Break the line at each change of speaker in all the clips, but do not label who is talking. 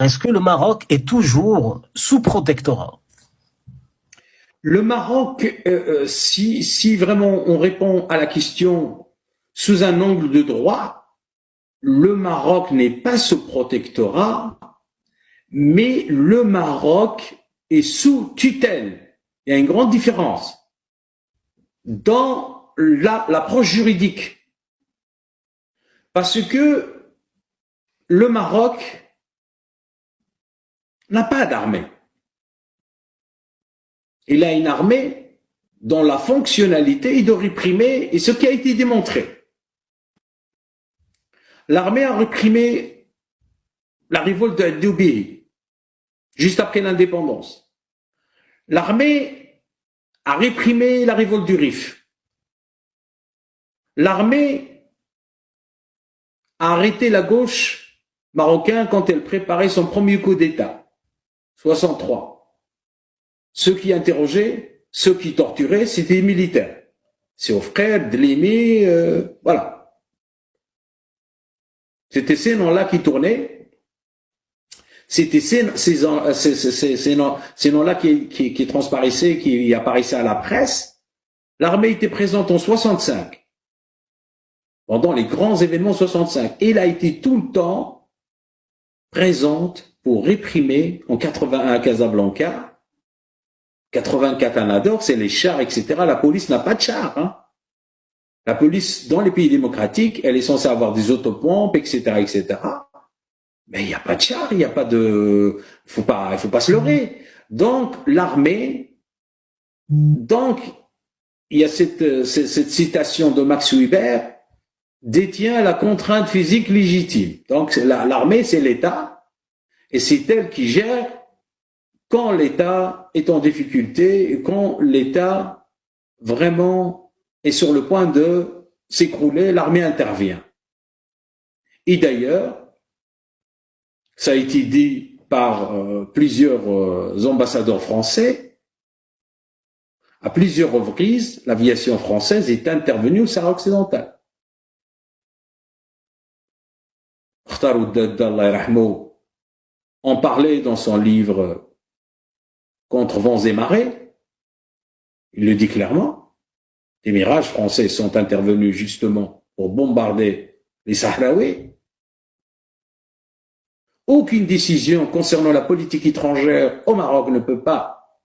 Est-ce que le Maroc est toujours sous protectorat?
Le Maroc, si vraiment on répond à la question sous un angle de droit, le Maroc n'est pas sous protectorat, mais le Maroc est sous tutelle. Il y a une grande différence dans l'approche juridique. Parce que le Maroc n'a pas d'armée. Il a une armée dont la fonctionnalité est de réprimer, et ce qui a été démontré. L'armée a réprimé la révolte de Doubi, juste après l'indépendance. L'armée a réprimé la révolte du Rif. L'armée a arrêté la gauche marocaine quand elle préparait son premier coup d'État, 63. Ceux qui interrogeaient, ceux qui torturaient, c'était les militaires. C'est aux frères, Dlimi, voilà. C'était ces noms-là qui tournaient. C'était ces noms-là qui transparaissaient, qui apparaissaient à la presse. L'armée était présente en 65, pendant les grands événements 65. Et elle a été tout le temps présente pour réprimer en 81 à Casablanca, 84 à Nador, c'est les chars, etc. La police n'a pas de chars. Hein. La police, dans les pays démocratiques, elle est censée avoir des autopompes, etc., etc. Mais il n'y a pas de chars, il n'y a pas de... Il faut pas se leurrer. Donc, l'armée... Donc, il y a cette citation de Max Weber, détient la contrainte physique légitime. Donc, l'armée, c'est l'État, et c'est elle qui gère quand l'État est en difficulté, et quand l'État vraiment est sur le point de s'écrouler, l'armée intervient. Et d'ailleurs, ça a été dit par plusieurs ambassadeurs français, à plusieurs reprises, l'aviation française est intervenue au Sahara occidental. Khtar Ouddad, Allah yarhamou, en parlait dans son livre Contre vents et marées. Il le dit clairement. Les mirages français sont intervenus justement pour bombarder les Sahraouis. Aucune décision concernant la politique étrangère au Maroc ne peut pas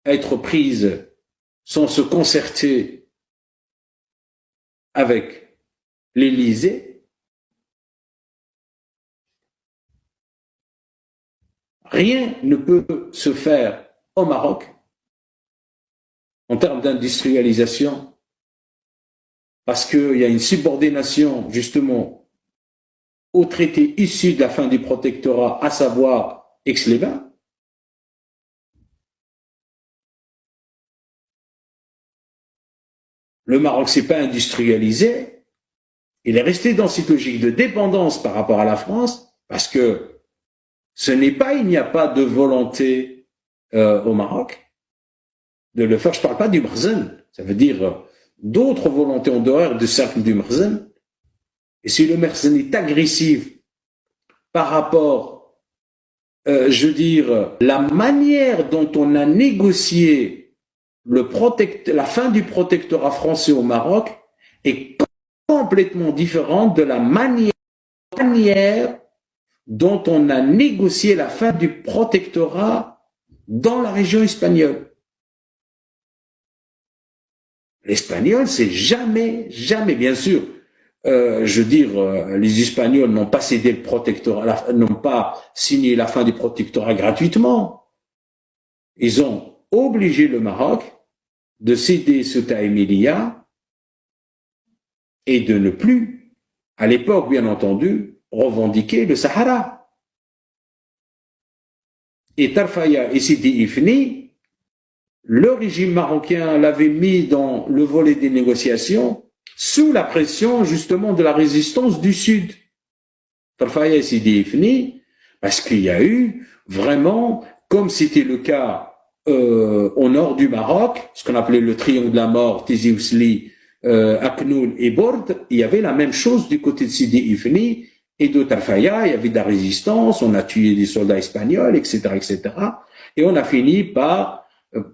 être prise sans se concerter avec l'Élysée. Rien ne peut se faire au Maroc en termes d'industrialisation parce qu'il y a une subordination justement au traité issu de la fin du protectorat, à savoir Aix-les-Bains. Le Maroc s'est pas industrialisé, il est resté dans cette logique de dépendance par rapport à la France parce que ce n'est pas, il n'y a pas de volonté au Maroc de le faire. Je ne parle pas du Merzen, ça veut dire d'autres volontés en dehors du cercle du Merzen. Et si le Merzen est agressif par rapport, la manière dont on a négocié la fin du protectorat français au Maroc est complètement différente de la manière dont on a négocié la fin du protectorat dans la région espagnole. L'espagnol, c'est jamais, bien sûr, les Espagnols n'ont pas cédé le protectorat, n'ont pas signé la fin du protectorat gratuitement. Ils ont obligé le Maroc de céder Ceuta et Melilla et de ne plus, à l'époque, bien entendu, revendiquer le Sahara. Et Tarfaya et Sidi Ifni, le régime marocain l'avait mis dans le volet des négociations sous la pression justement de la résistance du Sud. Tarfaya et Sidi Ifni, parce qu'il y a eu vraiment, comme c'était le cas au nord du Maroc, ce qu'on appelait le triangle de la mort, Tizi Ouzli, Aknoul et Bord, il y avait la même chose du côté de Sidi Ifni Et de Tarfaya, il y avait de la résistance, on a tué des soldats espagnols, etc., etc. Et on a fini par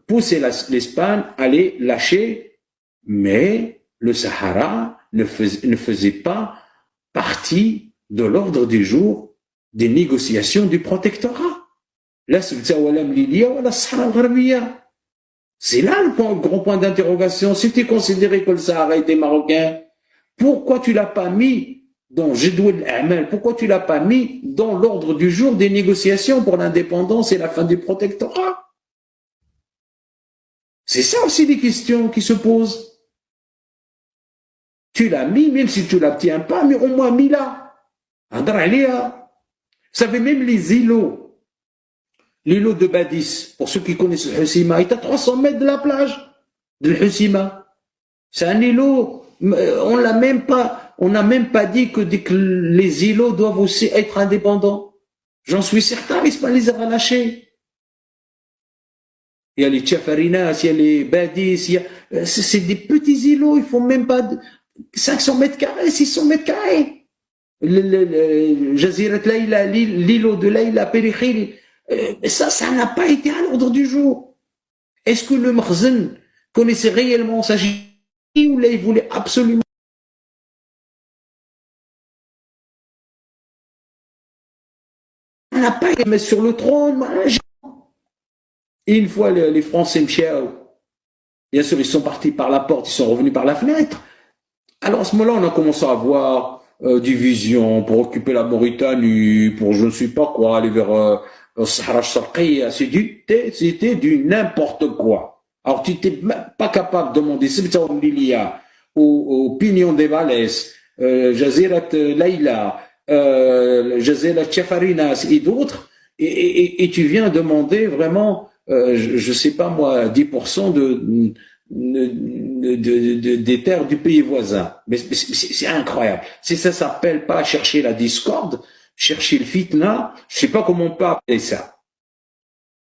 pousser l'Espagne à les lâcher, mais le Sahara ne faisait pas partie de l'ordre du jour des négociations du protectorat. C'est là le gros point d'interrogation. Si tu considérais que le Sahara était marocain, pourquoi tu l'as pas mis dans Jedouel Amal? Pourquoi tu l'as pas mis dans l'ordre du jour des négociations pour l'indépendance et la fin du protectorat? C'est ça aussi les questions qui se posent. Tu l'as mis, même si tu l'obtiens pas, mais au moins mis là. Vous savez, même les îlots, l'îlot de Badis, pour ceux qui connaissent le Hussima, il est à 300 mètres de la plage de Hussima. C'est un îlot, on n'a même pas dit que les îlots doivent aussi être indépendants. J'en suis certain, l'Espagne les a relâchés. Il y a les Tchafarinas, il y a les Badis, c'est des petits îlots, ils font même pas 500 mètres carrés, 600 mètres carrés. Jazirat Laïla, l'îlot de Laïla, Périkhil, ça n'a pas été à l'ordre du jour. Est-ce que le Mkhzen connaissait réellement sa ou là il voulait absolument n'a pas été mis sur le trône. Et une fois les Français bien sûr ils sont partis par la porte, ils sont revenus par la fenêtre. Alors à ce moment-là on a commencé à avoir division pour occuper la Mauritanie, pour je ne sais pas quoi, aller vers le Sahara Sharqiya. C'était du n'importe quoi. Alors tu n'étais pas capable de demander au Pignon des Valès, Jazirat Laïla, Jazirat Chafarinas et d'autres, et tu viens demander vraiment, je sais pas moi, 10% des terres du pays voisin. Mais c'est incroyable. Si ça s'appelle pas chercher la discorde, chercher le fitna, je sais pas comment on peut appeler ça.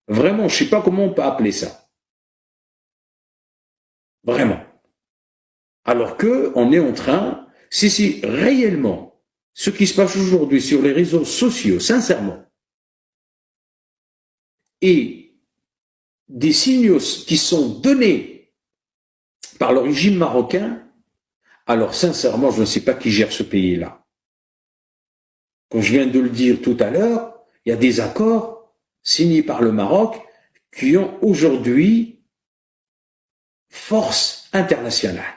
Vraiment, je sais pas comment on peut appeler ça. Vraiment. Alors que on est en train, si réellement, ce qui se passe aujourd'hui sur les réseaux sociaux, sincèrement, et des signaux qui sont donnés par le régime marocain, alors sincèrement, je ne sais pas qui gère ce pays-là. Comme je viens de le dire tout à l'heure, il y a des accords signés par le Maroc qui ont aujourd'hui force internationale.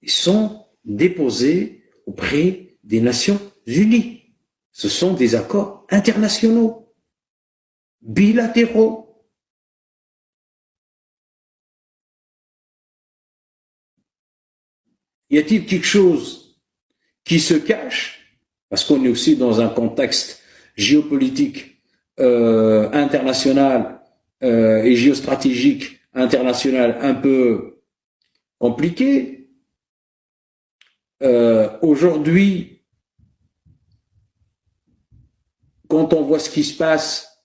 Ils sont déposés auprès des Nations Unies. Ce sont des accords internationaux, bilatéraux. Y a-t-il quelque chose qui se cache? Parce qu'on est aussi dans un contexte géopolitique international et géostratégique international un peu compliqué. Aujourd'hui, quand on voit ce qui se passe,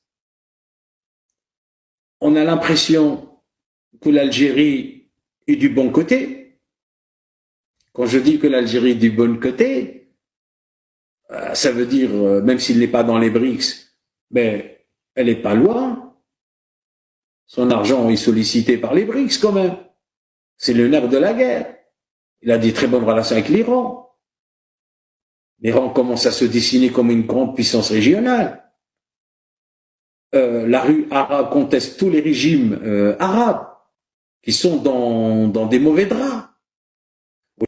on a l'impression que l'Algérie est du bon côté. Quand je dis que l'Algérie est du bon côté, ça veut dire, même s'il n'est pas dans les BRICS, mais elle n'est pas loin. Son argent est sollicité par les BRICS quand même. C'est le nerf de la guerre. Il a des très bonnes relations avec l'Iran. L'Iran commence à se dessiner comme une grande puissance régionale. La rue arabe conteste tous les régimes arabes qui sont dans des mauvais draps.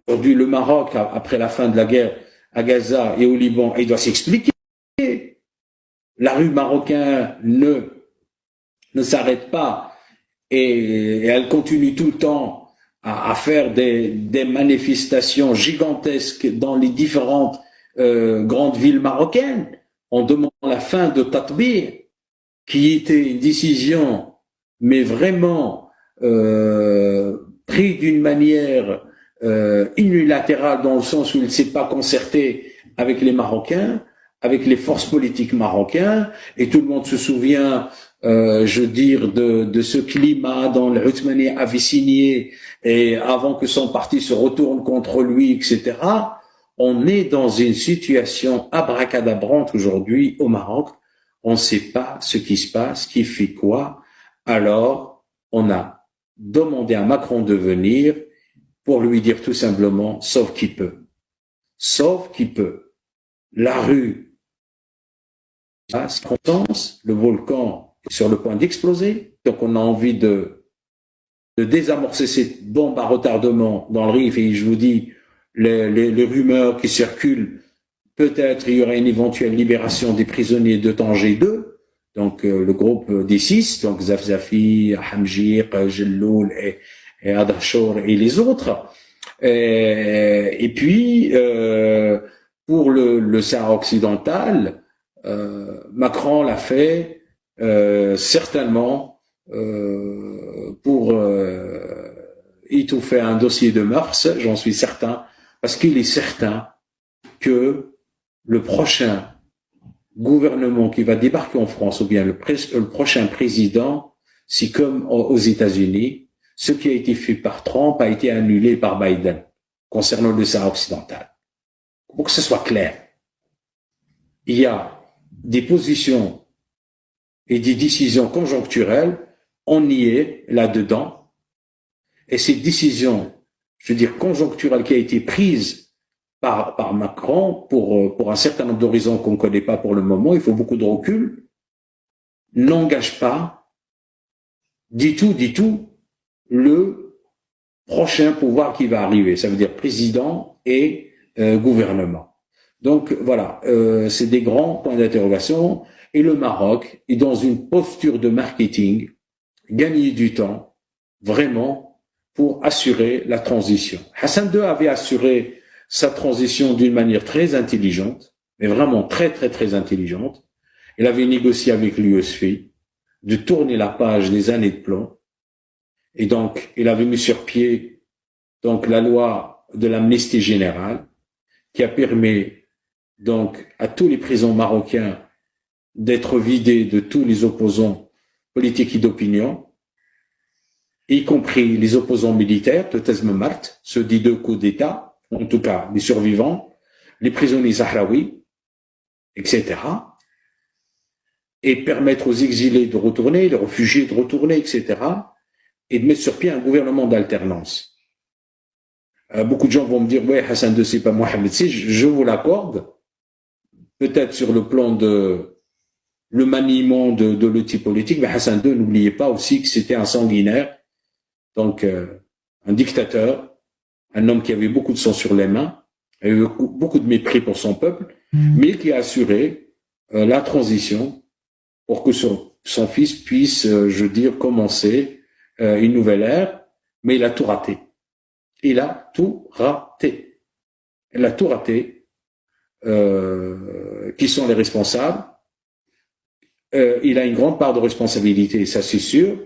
Aujourd'hui, le Maroc, après la fin de la guerre à Gaza et au Liban, il doit s'expliquer. La rue marocaine ne s'arrête pas et elle continue tout le temps à faire des manifestations gigantesques dans les différentes grandes villes marocaines. On demande la fin de Tatbir, qui était une décision, mais vraiment prise d'une manière unilatérale, dans le sens où il ne s'est pas concerté avec les Marocains, avec les forces politiques marocaines, et tout le monde se souvient, je veux dire, de ce climat dont le Othmani avait signé, et avant que son parti se retourne contre lui, etc. on est dans une situation abracadabrante aujourd'hui au Maroc. On ne sait pas ce qui se passe, qui fait quoi. Alors, on a demandé à Macron de venir pour lui dire tout simplement, sauf qui peut. Sauf qui peut. La rue, le volcan est sur le point d'exploser. Donc, on a envie de désamorcer cette bombe à retardement dans le Rif. Et je vous dis, les rumeurs qui circulent, peut-être il y aura une éventuelle libération des prisonniers de Tanger 2, donc le groupe des 6, donc Zafzafi, Hamjir, Jelloul et Adachor et les autres. Et puis, pour le Sahara occidental, Macron l'a fait certainement pour étouffer un dossier de mœurs, j'en suis certain, parce qu'il est certain que le prochain gouvernement qui va débarquer en France, ou bien le prochain président, c'est comme aux États-Unis, ce qui a été fait par Trump a été annulé par Biden concernant le Sahara occidental. Pour que ce soit clair, il y a des positions et des décisions conjoncturelles, on y est là-dedans, et ces décisions, je veux dire conjoncturelles qui a été prise par Macron pour un certain nombre d'horizons qu'on ne connaît pas pour le moment, il faut beaucoup de recul, n'engage pas du tout le prochain pouvoir qui va arriver. Ça veut dire président et gouvernement. Donc voilà, c'est des grands points d'interrogation. Et le Maroc est dans une posture de marketing, gagner du temps, vraiment, pour assurer la transition. Hassan II avait assuré sa transition d'une manière très intelligente, mais vraiment très intelligente. Il avait négocié avec l'USFI de tourner la page des années de plomb. Et donc, il avait mis sur pied donc la loi de l'amnistie générale qui a permis donc à tous les prisons marocains d'être vidés de tous les opposants politiques et d'opinion, y compris les opposants militaires de Tazmemart, ceux des 2 coups d'État, en tout cas les survivants, les prisonniers sahraouis, etc. Et permettre aux exilés de retourner, les réfugiés de retourner, etc. Et de mettre sur pied un gouvernement d'alternance. Beaucoup de gens vont me dire, ouais, Hassan II, c'est pas Mohamed VI, je vous l'accorde. Peut-être sur le plan de le maniement de l'outil politique, mais Hassan II, n'oubliez pas aussi que c'était un sanguinaire, donc un dictateur, un homme qui avait beaucoup de sang sur les mains, avait beaucoup de mépris pour son peuple, mais qui a assuré la transition pour que son fils puisse, je veux dire, commencer une nouvelle ère, mais il a tout raté. Il a tout raté. Il a tout raté. Qui sont les responsables? Il a une grande part de responsabilité, ça c'est sûr.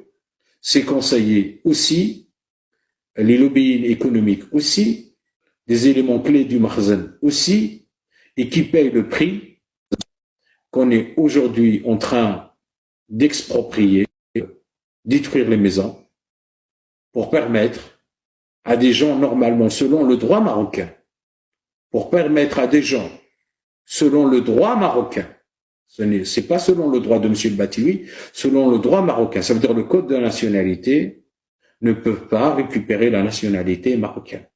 Ses conseillers aussi, les lobbying économiques aussi, des éléments clés du Makhzen aussi, et qui payent le prix qu'on est aujourd'hui en train d'exproprier, détruire les maisons, pour permettre à des gens normalement, selon le droit marocain, pour permettre à des gens, selon le droit marocain, c'est pas selon le droit de M. Batiwi, selon le droit marocain, ça veut dire le code de la nationalité, ne peuvent pas récupérer la nationalité marocaine.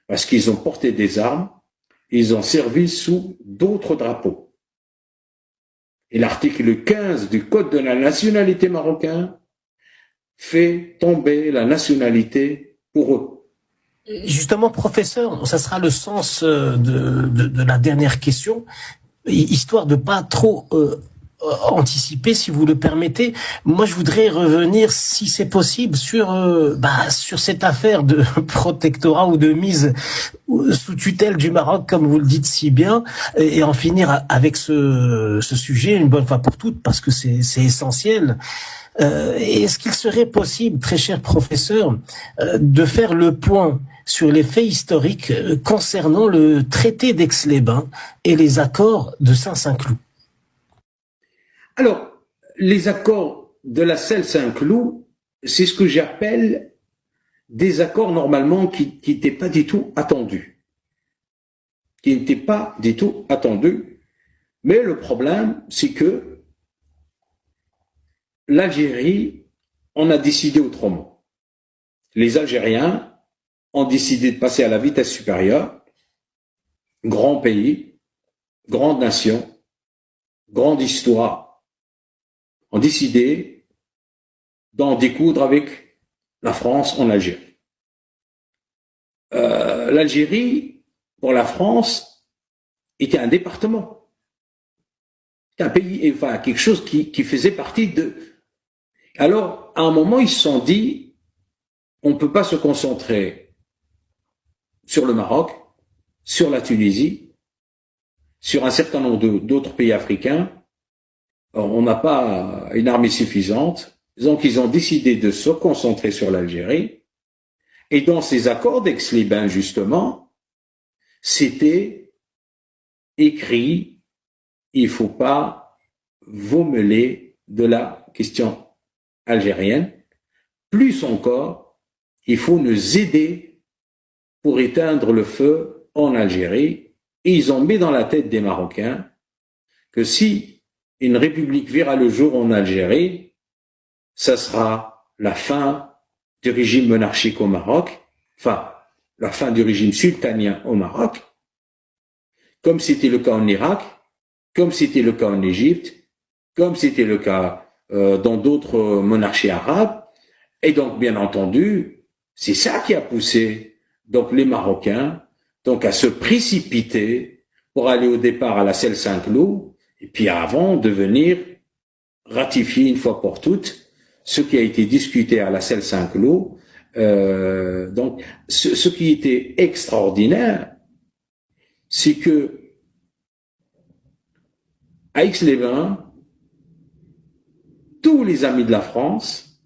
Parce qu'ils ont porté des armes, ils ont servi sous d'autres drapeaux. Et l'article 15 du code de la nationalité marocain fait tomber la nationalité pour eux.
Justement, professeur, ça sera le sens de la dernière question, histoire de pas trop anticiper, si vous le permettez. Moi, je voudrais revenir, si c'est possible, sur cette affaire de protectorat ou de mise sous tutelle du Maroc, comme vous le dites si bien, et en finir avec ce sujet une bonne fois pour toutes, parce que c'est essentiel. Est-ce qu'il serait possible, très cher professeur, de faire le point sur les faits historiques concernant le traité d'Aix-les-Bains et les accords de Saint-Cloud?
Alors, les accords de la Selle-Saint-Cloud, c'est ce que j'appelle des accords normalement qui n'étaient pas du tout attendus. qui n'était pas du tout attendu. Mais le problème, c'est que l'Algérie, on a décidé autrement. Les Algériens ont décidé de passer à la vitesse supérieure. Grand pays, grande nation, grande histoire, ont décidé d'en découdre avec la France en Algérie. L'Algérie, pour la France, était un département. C'était un pays, enfin, quelque chose qui faisait partie de... Alors, à un moment, ils se sont dit, on ne peut pas se concentrer sur le Maroc, sur la Tunisie, sur un certain nombre d'autres pays africains. On n'a pas une armée suffisante. Donc, ils ont décidé de se concentrer sur l'Algérie. Et dans ces accords d'Aix-les-Bains, justement, c'était écrit, il ne faut pas vous mêler de la question algérienne. Plus encore, il faut nous aider pour éteindre le feu en Algérie. Et ils ont mis dans la tête des Marocains que si une république verra le jour en Algérie, ça sera la fin du régime monarchique au Maroc, enfin, la fin du régime sultanien au Maroc, comme c'était le cas en Irak, comme c'était le cas en Égypte, comme c'était le cas dans d'autres monarchies arabes. Et donc, bien entendu, c'est ça qui a poussé donc les Marocains donc à se précipiter pour aller au départ à la Celle Saint-Cloud, et puis avant de venir ratifier une fois pour toutes ce qui a été discuté à la Celle Saint-Cloud. Donc, ce qui était extraordinaire, c'est que à Aix-les-Bains, tous les amis de la France,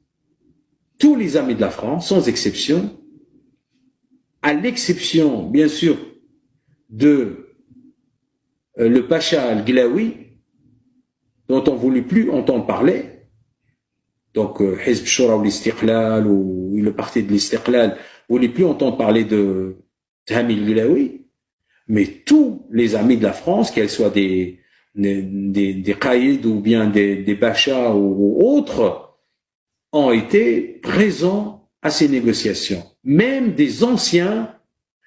sans exception, à l'exception, bien sûr, de le Pacha Al-Glaoui, dont on ne voulait plus entendre parler, donc Hizb Shura ou l'Istiqlal, ou le parti de l'Istiqlal, ne voulait plus entendre parler de Hamid Glaoui, mais tous les amis de la France, qu'elles soient des Qaïd ou bien des Bachas ou autres, ont été présents à ces négociations. Même des anciens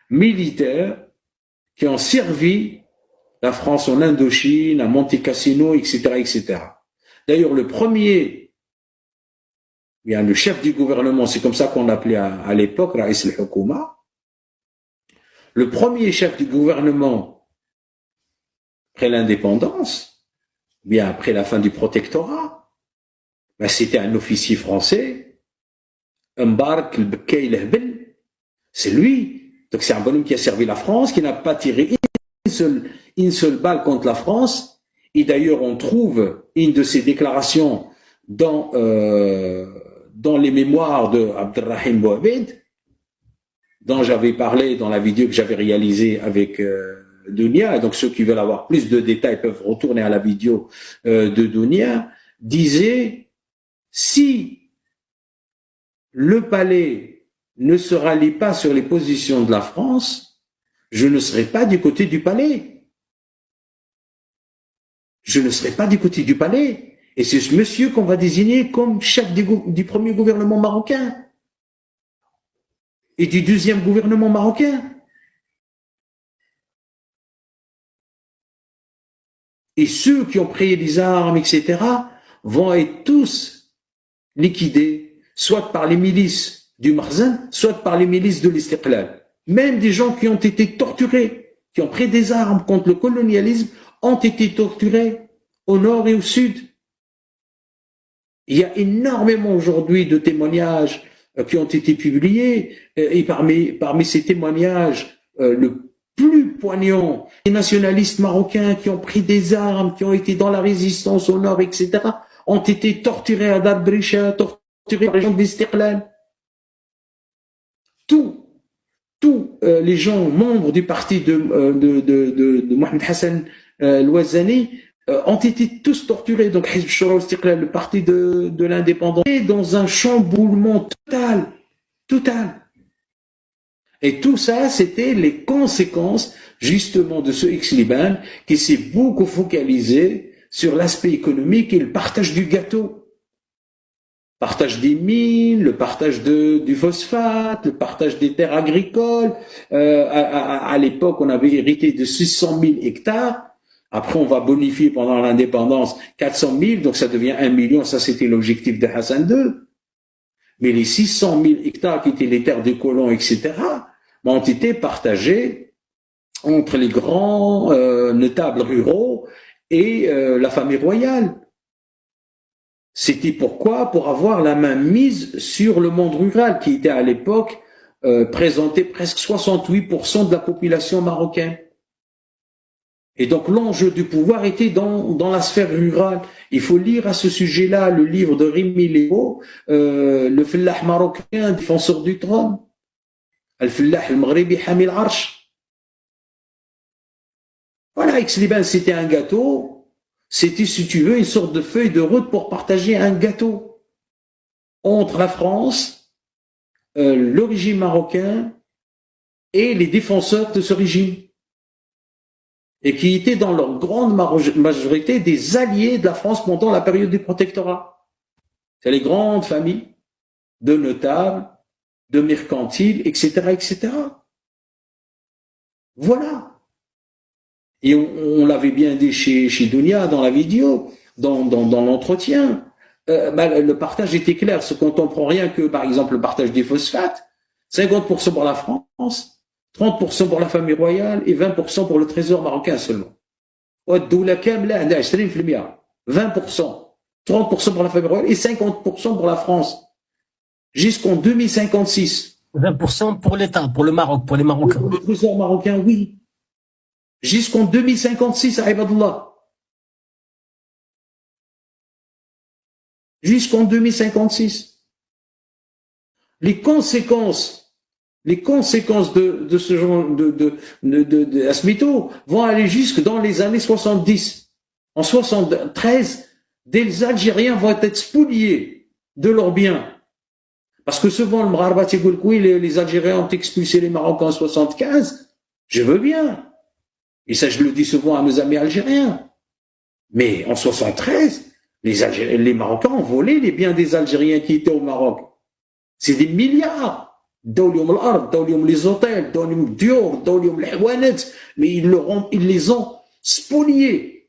militaires qui ont servi la France en Indochine, à Monte Cassino, etc., etc. D'ailleurs, le chef du gouvernement, c'est comme ça qu'on l'appelait à l'époque, Raïs al-Hukuma, le premier chef du gouvernement après l'indépendance, bien après la fin du protectorat, c'était un officier français, Mbark al-Bekkay al-Hebel, c'est lui. Donc c'est un bonhomme qui a servi la France, qui n'a pas tiré une seule balle contre la France. Et d'ailleurs, on trouve une de ses déclarations dans les mémoires de Abdelrahim Bouabed, dont j'avais parlé dans la vidéo que j'avais réalisée avec Dounia. Donc ceux qui veulent avoir plus de détails peuvent retourner à la vidéo de Dounia. Disait, si le palais ne se rallie pas sur les positions de la France, je ne serai pas du côté du palais. Je ne serai pas du côté du palais. Et c'est ce monsieur qu'on va désigner comme chef du premier gouvernement marocain et du deuxième gouvernement marocain. Et ceux qui ont pris les armes, etc., vont être tous liquidés, soit par les milices du Marzin, soit par les milices de l'Istiqlal. Même des gens qui ont été torturés, qui ont pris des armes contre le colonialisme, ont été torturés au nord et au sud. Il y a énormément aujourd'hui de témoignages qui ont été publiés, et parmi ces témoignages, le plus poignant, les nationalistes marocains qui ont pris des armes, qui ont été dans la résistance au nord, etc., ont été torturés à Darbrisha, torturés par les gens de l'Istiqlal. Tous les gens membres du parti de Mohamed Hassan Louazani ont été tous torturés. Donc, Hizb Shura al-Istiqlal, le parti de l'indépendance, est dans un chamboulement total. Et tout ça, c'était les conséquences justement de ce ex-Liban qui s'est beaucoup focalisé sur l'aspect économique et le partage du gâteau. Partage des mines, le partage du phosphate, le partage des terres agricoles. À l'époque, on avait hérité de 600 000 hectares. Après, on va bonifier pendant l'indépendance 400 000, donc ça devient 1 million. Ça, c'était l'objectif de Hassan II. Mais les 600 000 hectares qui étaient les terres des colons, etc., ont été partagés entre les grands notables ruraux et la famille royale. C'était pourquoi? Pour avoir la main mise sur le monde rural, qui était à l'époque présentait presque 68% de la population marocaine. Et donc l'enjeu du pouvoir était dans la sphère rurale. Il faut lire à ce sujet-là le livre de Rémi Léo, le Fellah marocain, défenseur du trône, Al-Fellah al-Maghribi Hamil Arsh. Voilà, Aix-les-Bains, c'était un gâteau. C'était, si tu veux, une sorte de feuille de route pour partager un gâteau entre la France, le régime marocain et les défenseurs de ce régime. Et qui étaient dans leur grande majorité des alliés de la France pendant la période du protectorat. C'est les grandes familles de notables, de mercantiles, etc., etc. Voilà. Et on l'avait bien dit chez Dounia dans la vidéo, dans l'entretien. Le partage était clair. Ce qu'on comprend rien que, par exemple, le partage des phosphates, 50% pour la France, 30% pour la famille royale et 20% pour le trésor marocain seulement. 20%, 30% pour la famille royale et 50% pour la France. Jusqu'en 2056.
20% pour l'État, pour le Maroc, pour les Marocains.
Pour le trésor marocain, oui. Jusqu'en 2056 à Ibadallah. Jusqu'en 2056. Les conséquences de ce genre de Asmito vont aller jusque dans les années 70. En 73, des Algériens vont être spoliés de leurs biens. Parce que souvent, le Mgharba les Algériens ont expulsé les Marocains en 75. Je veux bien. Et ça, je le dis souvent à mes amis algériens. Mais en 73, les Marocains ont volé les biens des Algériens qui étaient au Maroc. C'est des milliards. Dawlium l'art, dawlium les hôtels, dawlium Dior, dawlium les Hawanet, mais ils les ont spoliés.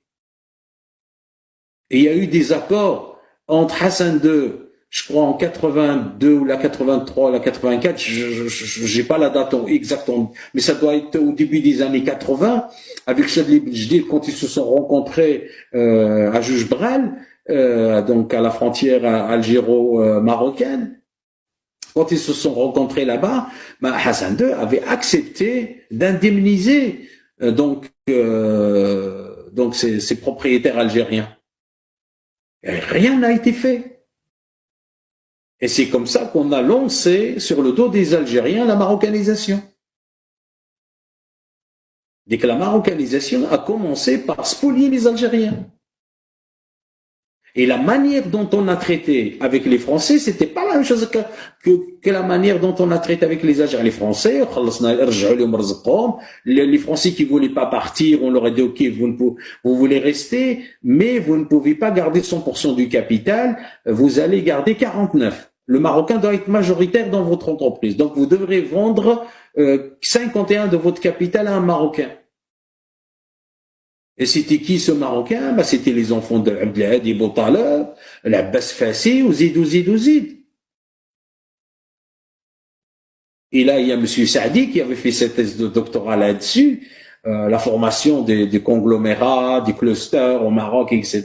Et il y a eu des accords entre Hassan II, je crois en 82 ou la 83, la 84, j'ai pas la date exactement, mais ça doit être au début des années 80, avec Chadli Benjdid, quand ils se sont rencontrés à Jujbral, donc à la frontière algéro-marocaine. Quand ils se sont rencontrés là-bas, Hassan II avait accepté d'indemniser ses propriétaires algériens. Et rien n'a été fait. Et c'est comme ça qu'on a lancé sur le dos des Algériens la marocanisation. Dès que la marocanisation a commencé par spolier les Algériens. Et la manière dont on a traité avec les Français, c'était pas la même chose que la manière dont on a traité avec les Algériens. Les Français, les Français qui voulaient pas partir, on leur a dit, OK, vous voulez rester, mais vous ne pouvez pas garder 100% du capital, vous allez garder 49%. Le Marocain doit être majoritaire dans votre entreprise. Donc, vous devrez vendre 51 de votre capital à un Marocain. Et c'était qui ce Marocain? C'était les enfants de Abdelhadi Boutaleb, l'Abbas Fassi, Ouzid. Et là, il y a M. Saadi qui avait fait cette thèse de doctorat là-dessus, la formation des conglomérats, des clusters au Maroc, etc.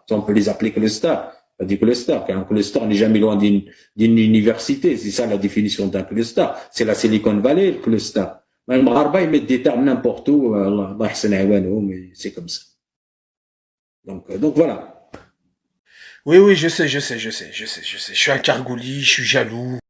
On peut les appeler clusters. Des clusters, car un cluster n'est jamais loin d'une université. C'est ça la définition d'un cluster. C'est la Silicon Valley, le cluster. Mais le Mgharba, ils mettent des termes n'importe où, mais c'est comme ça. Donc voilà.
Oui, je sais. Je suis un cargouli, je suis jaloux.